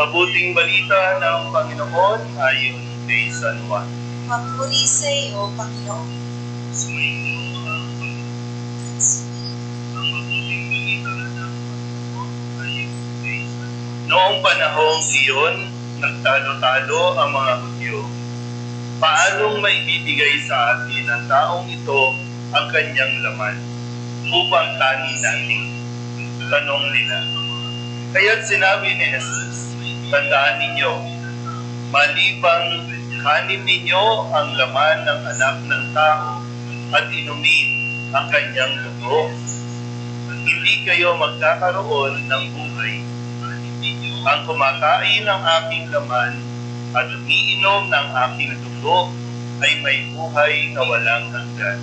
mabuting balita ng Panginoon ayon kay San Juan. Papuri sa iyo, Panginoon. Noong panahong iyon, nagtalo-talo ang mga Hudyo. Paanong maibibigay sa atin ng taong ito ang kanyang laman upang tanin natin? Tanong nila. Kaya't sinabi ni Jesus, tandaan ninyo, malibang kanin ninyo ang laman ng anak ng tao at inumin ang kanyang dugo, hindi kayo magkakaroon ng buhay. Ang kumakain ng aking laman at umiinom ng aking dugo ay may buhay na walang hanggan.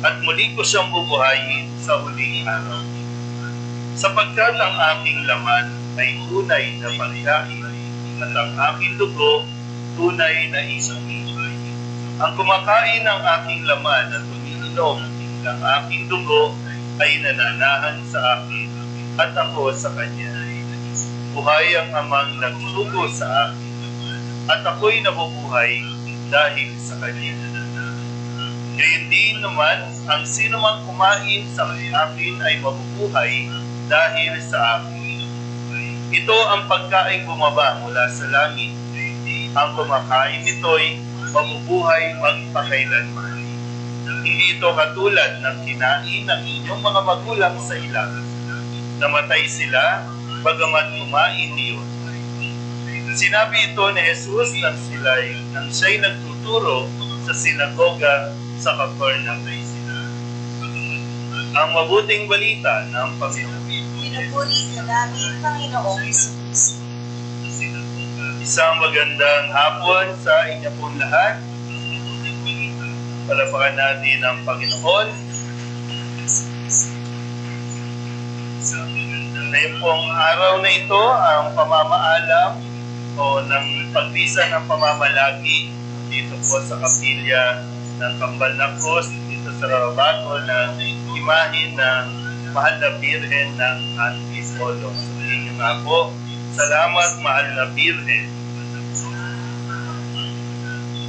At muli ko siyang bubuhayin sa huling araw. Sapagkat ang aking laman ay tunay na pagkain at ang aking dugo tunay na inumin. Ang kumakain ng aking laman at umiinom ng aking dugo ay nananahan sa akin at ako sa kanya. Buhay ang amang nagsugo sa akin at ako'y nabubuhay dahil sa kanya. Gayon din naman, ang sinumang kumain sa akin ay mabubuhay dahil sa akin. Ito ang pagkain bumaba mula sa langit. Ang kumakain nito'y mabubuhay magpakailanman. Hindi ito katulad ng kinain ng inyong mga magulang sa ilang. Namatay sila, bagamat kumain niyon. Sinabi ito ni Jesus nang siya'y nagtuturo sa sinagoga sa Capernaum. Ang mabuting balita ng Panginoon. Pinupuri ka namin, Panginoong Jesus. Isang magandang hapon sa inyo pong lahat. Palapakan natin ang Panginoon. Ngayon pong araw na ito, ang pamamaalam o ng pagbisa ng pamamalagi dito po sa kapilya ng Kambal na Cruz, dito sa Rabato ng imahin ng Mahal na Birhen ng Antipolo. Sabihin niyo nga po, salamat Mahal na Birhen.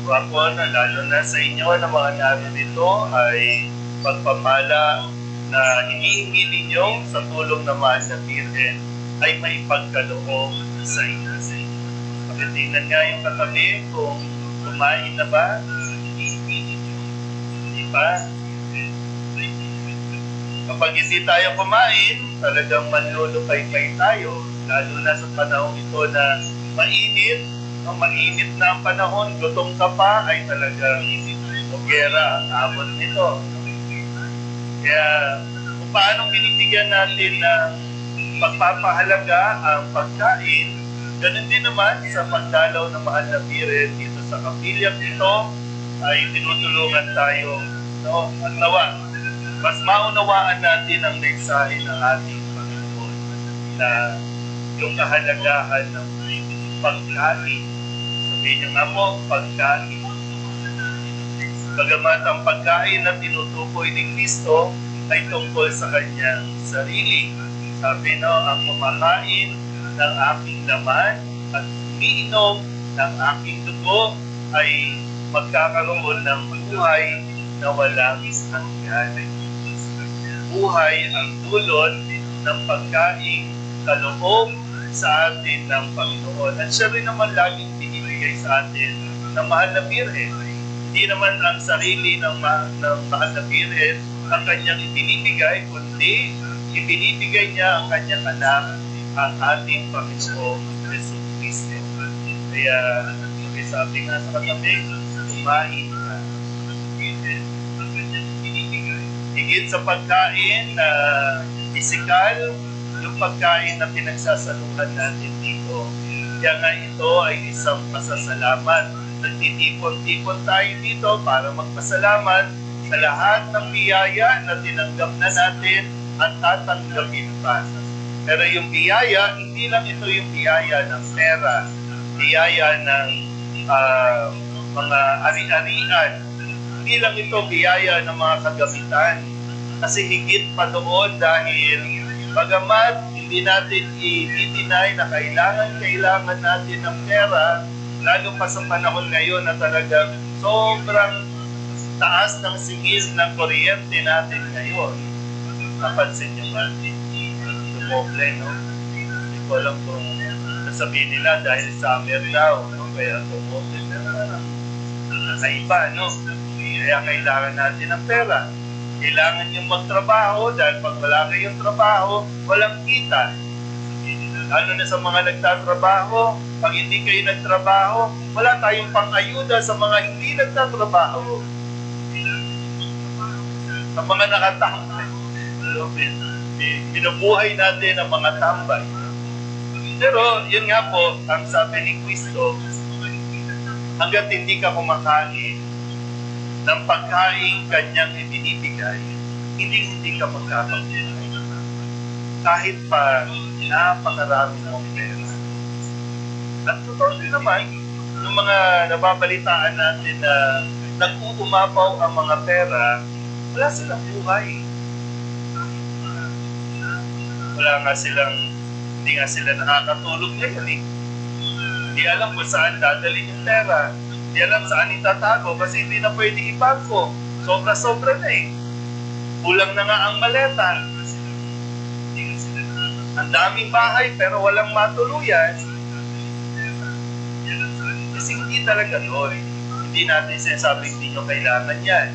Ako na lalo na sa inyo na mga narito ay pagpapala na hinihingi ninyo sa tulong ng Mahal na Birhen ay maipagkaloob sa inyo. Pakitingnan nga yung katabi kung kumain na ba? Hindi pa? Kapag hindi tayo kumain, talagang manlulupay-pay tayo. Lalo na sa panahon ito na mainit. Ang mainit na ang panahon, gutom ka pa, ay talagang gera ang abot nito. Kaya kung paano binibigyan natin ng pagpapahalaga ang pagkain, ganun din naman sa pagdalaw ng Mahal na Birhen dito sa kapilyang ito ay tinutulungan tayo. No? At nawa, mas maunawaan natin ang mensahe ng ating Panginoon na yung kahalagahan ng pagkain. Sabihin niyo nga po, pagkain. Bagamat ang pagkain na tinutukoy ni Kristo ay tungkol sa kanyang sarili. Sabi ang kumakain ng aking laman at umiinom ng aking dugo ay magkakaroon ng buhay na walang hanggan. Buhay ang dulot ng pagkain kaloob sa atin ng Panginoon. At siya rin naman laging binibigay sa atin ng Mahal na Birhen. Hindi naman ang sarili ng Mahal na Birhen ang kanyang ibinibigay, kundi ibinibigay niya ang kanyang anak, ang ating Panginoong Jesus Cristo. Kaya sabi nga sa katabi, kumain ka. Higit sa pagkain na pisikal, yung pagkain na pinagsasaluhan natin dito. Kaya nga ito ay isang pasasalamat. Nagtitipon-tipon tayo dito para magpasalamat sa lahat ng biyaya na tinanggap na natin at tatanggapin pa. Pero yung biyaya, hindi lang ito yung biyaya ng pera, biyaya ng mga ari-arian. Hindi lang ito biyaya ng mga kagamitan. Kasi higit pa doon dahil bagamat hindi natin i-deny na kailangan natin ng pera, lalo pa sa panahon ngayon na talagang sobrang taas ng singil ng kuryente natin ngayon. Napansin nyo ba? Dumoble, no? Hindi ko alam kung nasabihin nila dahil summer daw, no? Kaya dumoble. Pero nakaiba, no? Kaya kailangan natin ng pera. Kailangan nyo magtrabaho dahil pag wala kayong trabaho, walang kita. Lalo na sa mga nagtatrabaho, pag hindi kayo nagtrabaho, wala tayong pang-ayuda sa mga hindi nagtatrabaho. Sa mga nakatambay. Binubuhay natin ang mga tambay. Pero yun nga po, ang sabi ni Cristo, hanggat hindi ka kumakain ng pagkain kanyang ibinibigay, hindi ka magkakabuhay. Kahit pa napakarami mong pera. At totoo din naman, yung mga nababalitaan natin na nag-uumapaw ang mga pera, wala silang buhay. Hindi nga sila nakakatulog ngayon eh. Hindi alam kung saan dadalhin yung pera. Hindi alam saan itatago kasi hindi na pwede ibangko. Sobra-sobra na eh. Kulang na nga ang maleta. Ang daming bahay pero walang matuluyan. Kasi hindi talaga doon. Hindi natin sinasabing hindi nyo kailangan yan.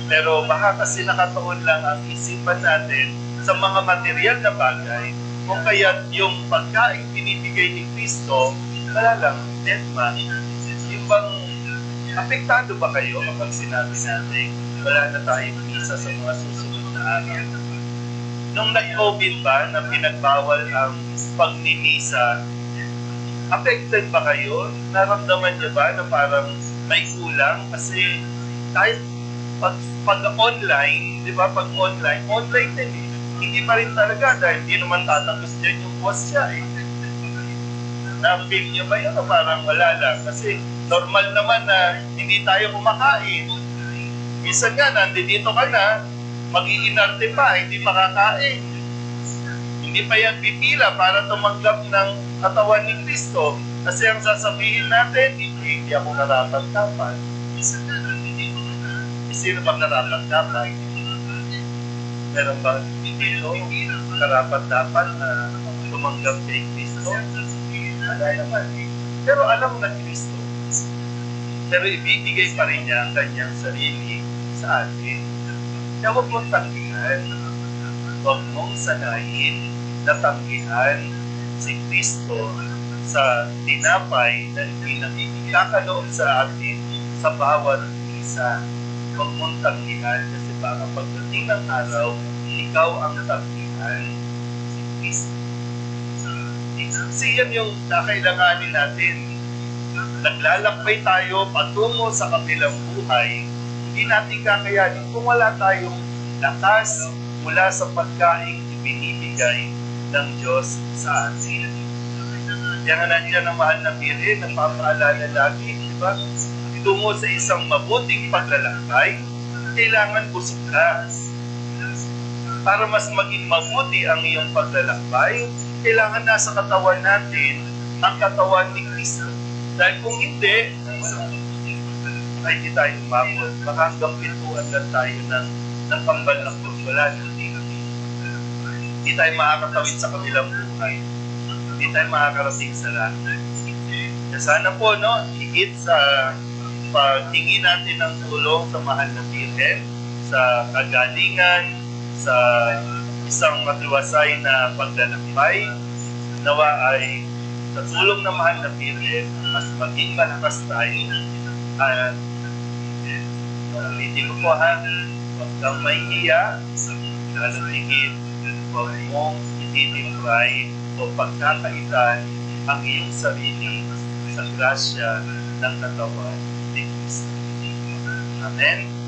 Pero baka kasi nakatuon lang ang isipan natin sa mga material na bagay kung kaya yung pagkain binibigay ni Cristo, wala lang, deadma. Yung bang apektado ba kayo kapag sinabi natin wala na tayong misa sa mga susunod na araw? Nung nag-COVID ba na pinagbawal ang pagmimisa, affected ba kayo? Naramdaman niyo ba na parang may kulang? Kasi kahit pag online, di ba? Pag online din eh. Hindi pa rin talaga dahil hindi naman tatapos dyan yung boss siya eh. Na-feel niyo ba yun? Parang wala lang. Kasi normal naman na hindi tayo kumakain. Minsan nga, nandito ka na, mag-iinarte pa, hindi makakain. Hindi pa yan pipila para tumanggap ng katawan ni Cristo. Kasi ang sasabihin natin, hindi ako narapat-dapat. Sino bang narapat-dapat? Meron ba dito karapat-dapat na tumanggap kay Cristo? Wala naman. Pero alam na Cristo. Pero ibibigay pa rin niya ang kanyang sarili sa atin. Kaya huwag mong tanggihan. Huwag mong sanayin na tanggihan si Cristo sa tinapay na ikakaloon sa atin sa bawat isa. Huwag mong tanggihan kasi baka pagdating ng araw, ikaw ang tanggihan si Cristo. Kasi yan yung kakailanganin natin. Naglalakbay tayo patungo sa kabilang buhay, hindi natin kakayanin kung wala tayong lakas mula sa pagkain ibinibigay ng Diyos sa atin. Kaya nga nandiyan ang mahal na Birhen, nagpapaalala lagi, di ba? Tungo sa isang mabuting paglalakbay, kailangan busog ka. Para mas maging mabuti ang iyong paglalakbay, kailangan nasa katawan natin ang katawan ni Cristo. Dahil kung hindi, ay hindi tayo umabot. Baka hanggang pintuan lang tayo ng kambal ng pagbalan. Hindi tayo makakatawid sa kabilang buhay. Hindi tayo makakarating sa langit. Kaya sana po, no, higit sa paghingi natin ng tulong sa mahal na Birhen, sa kagalingan, sa isang matiwasay na paglalakbay, nawa ay sa tulong ng mahal na Birhen, mas maging malakas tayo. At ulitin ko po ha, huwag kang mahihiya, lalo higit, huwag mong ititipray o pagkakaitan ang iyong sarili sa grasya ng katawan ni Cristo. Amen?